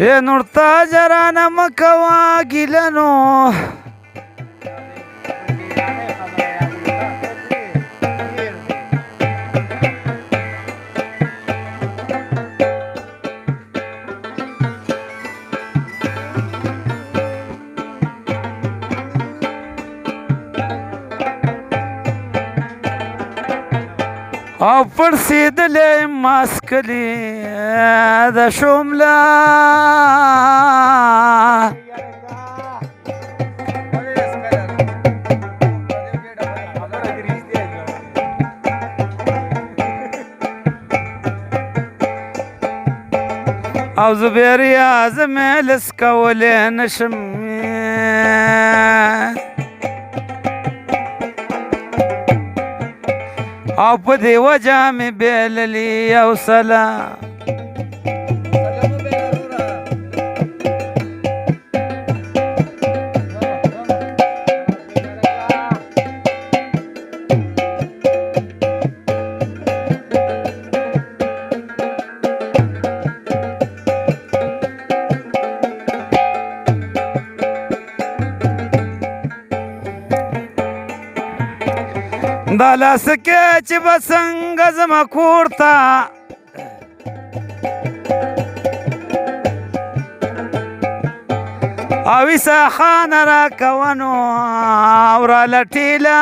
ए नुड़ता जरा नमकवा गिलनो او پړسېدلې ماسکلي د شومله او زبیر اعظم لس کولی نشم او په دې وجه مې بېللي او سلام دا لاسکې چې به څنګه زما کور ته او عیسی خان راکوه نو او رالټېله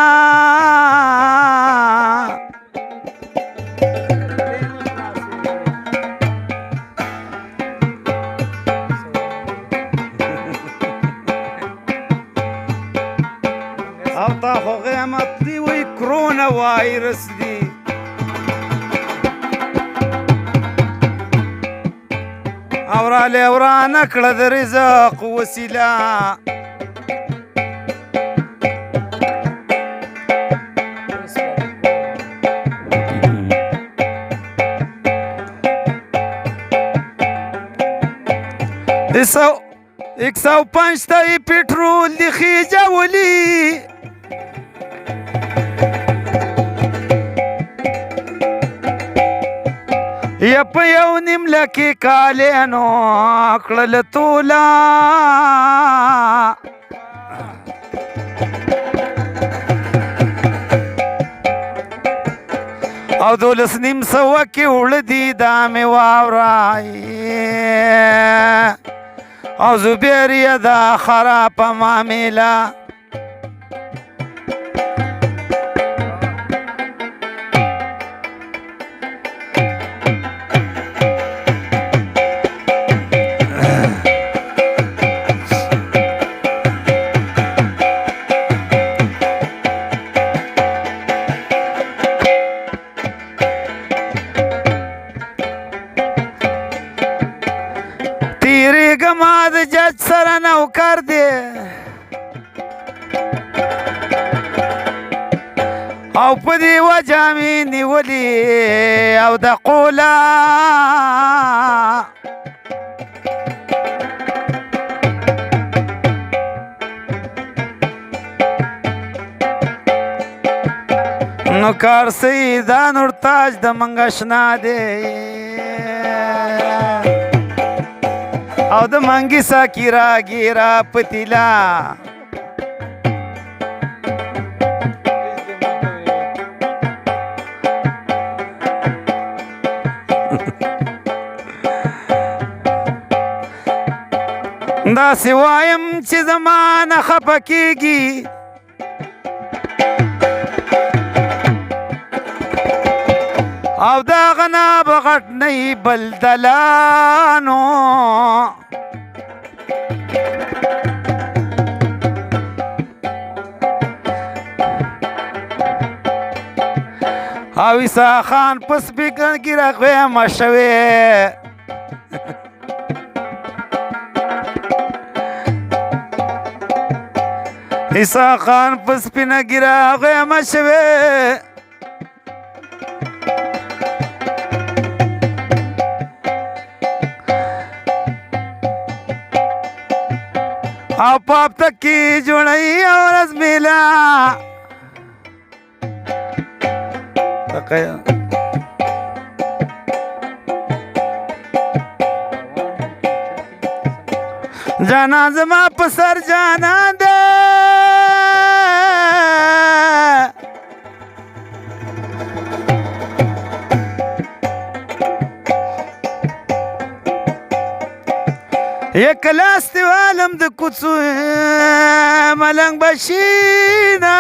او تا خو قیامت دی وی کرونا وایرس دی او رالی ورانه کړه د رزق وسیله ایک سو پنج تا ای پیټرول دی خیجولی یا په یو نیم لکې کالینو کړل تولا او 1200 کې وړه دي دا مې واورای او زبیر یې دا خرابه معامله تیریږما د جج سره نوکر دی او په دې وجه مې نیولي او د قوله نو کار صحیح دا نورتاج د منګشنا دی او د منګي ساکیرا ګیرا پتیلا داسې وایم چې زمانه خفه کېږي او دغه نه به غټ نه یي بل دلانو او عیسی خان په سپیکر کې راغویمه شوې عیسی خان په سپینه ګیره راغویمه شوې او پاپ تک کی جوړی او رزمیلا جانا زما په سر جانان دی یک لاس دی والم د کوڅو ملنګ بشینا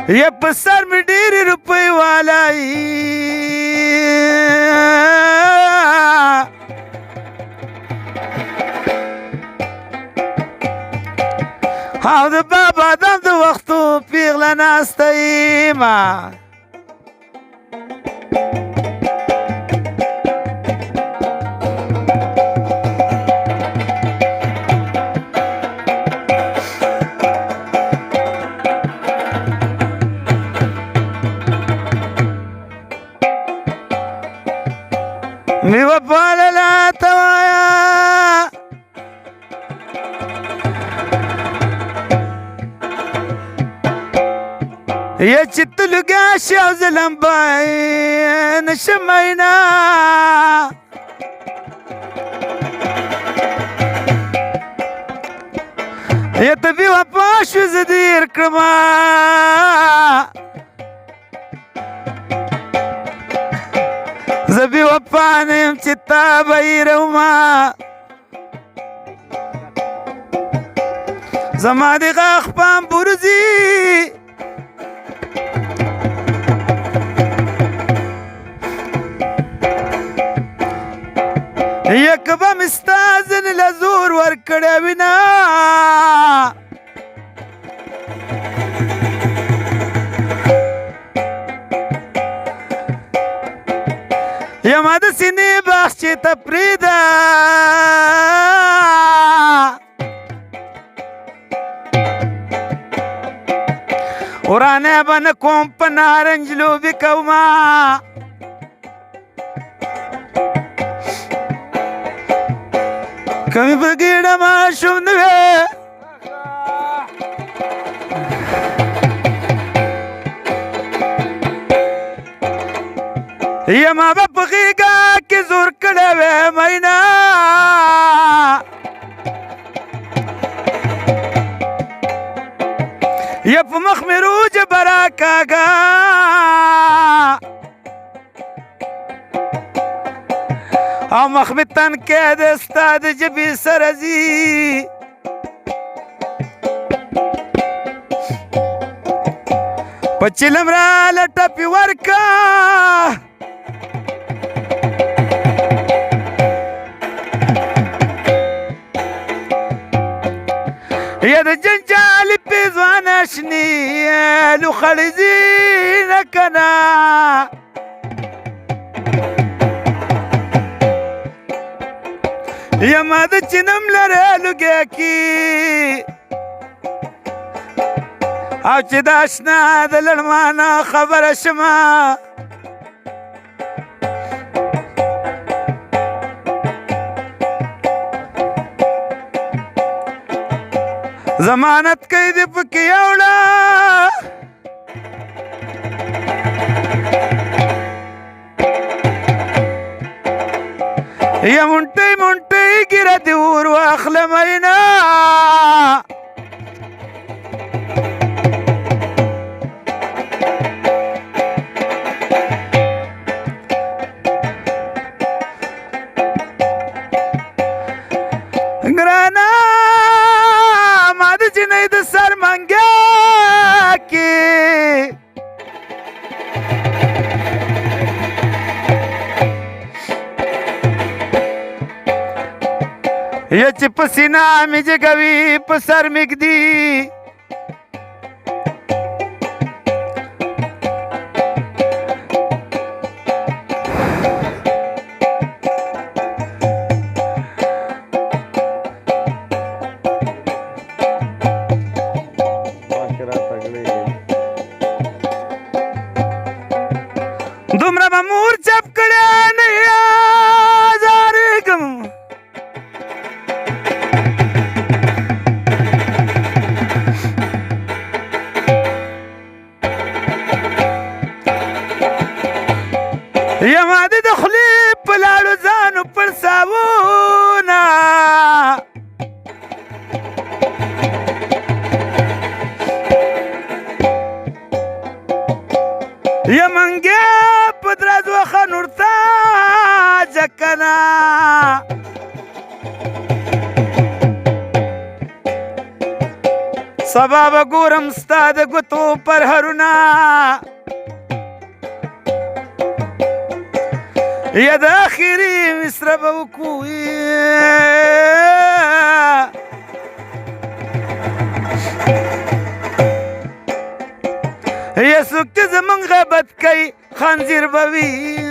ये पसर में डेरी रुपए वाला हाँ तो बाबा दम तो वक्तों पिघला नास्ते माँ मी वपाला तवाया ये चित्त लुगा शावज लंबाई नशमैना ये तभी वपाश जदीर कमा زبي وفاني مشتا بيروما زمادي غاخ بام برزي يكبا مستازن لزور وركڑا بنا يا ما د سينې باغچې ته پرېږده ورانه به نه کوم په نارنج لوبې کومه که مې په ګېډه ماشوم نه وې یا ما به په غېږه کې زور کړی وې مینا یا په مخ مې روجه به راکاږه او مخ مې تنکی دی ستا د ژبې سره ځي په چلم راله ټپې ورکه يا د جنجال پیزوان اشنی لو خلزین کنا یا ما د چنم لره لګیا کی او چې د اشنا د لړمانه خبره شمه ضمانت کوي د پکې اوړه یا مونټۍ مونټۍ ګیره دې ور واخله مینا ګرانه ما د جنۍ د سر منګه کې یا چې په سینه مې جګوي په سر مې ږدي دومره به مور چپ کړی نه ازارېږم یما د خلی پلاړو ځانو پړساوونه یمنګه پدراز وخنورتا جکنا سبا بګورم ستا د ګوتو پر هرونه یا د اخري مصر به وکوي یا څوک چې زمونږ غیبت کوي خنزیر به وي